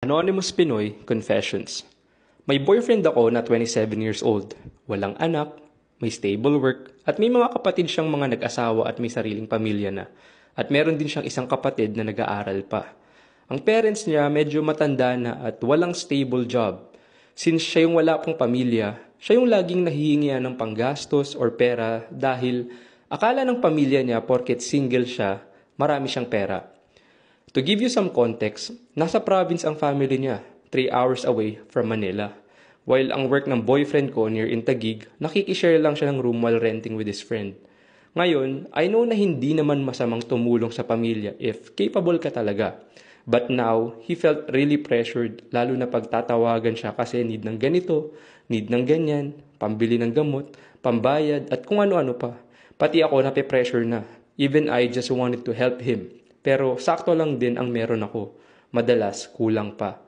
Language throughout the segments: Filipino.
Anonymous Pinoy Confessions. May boyfriend ako na 27 years old, walang anak, may stable work, at may mga kapatid siyang mga nag-asawa at may sariling pamilya na. At meron din siyang isang kapatid na nag-aaral pa. Ang parents niya medyo matanda na at walang stable job. Since siya yung wala pang pamilya, siya yung laging nahihingian ng panggastos or pera dahil akala ng pamilya niya porket single siya, marami siyang pera. To give you some context, nasa province ang family niya, 3 hours away from Manila. While ang work ng boyfriend ko near in Taguig, nakikishare lang siya ng room while renting with his friend. Ngayon, I know na hindi naman masamang tumulong sa pamilya if capable ka talaga. But now, he felt really pressured, lalo na pagtatawagan siya kasi need ng ganito, need ng ganyan, pambili ng gamot, pambayad, at kung ano-ano pa. Pati ako nape-pressure na. Even I just wanted to help him. Pero sakto lang din ang meron ako. Madalas, kulang pa.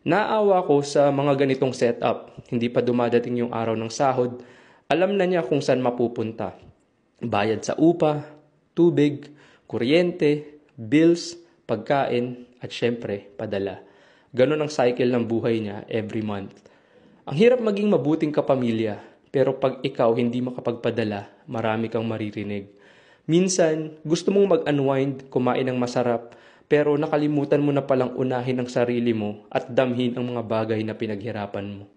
Naawa ko sa mga ganitong setup. Hindi pa dumadating yung araw ng sahod. Alam na niya kung saan mapupunta. Bayad sa upa, tubig, kuryente, bills, pagkain, at syempre, padala. Ganon ang cycle ng buhay niya every month. Ang hirap maging mabuting kapamilya, pero pag ikaw hindi makapagpadala, marami kang maririnig. Minsan, gusto mong mag-unwind, kumain ng masarap, pero nakalimutan mo na palang unahin ang sarili mo at damhin ang mga bagay na pinaghirapan mo.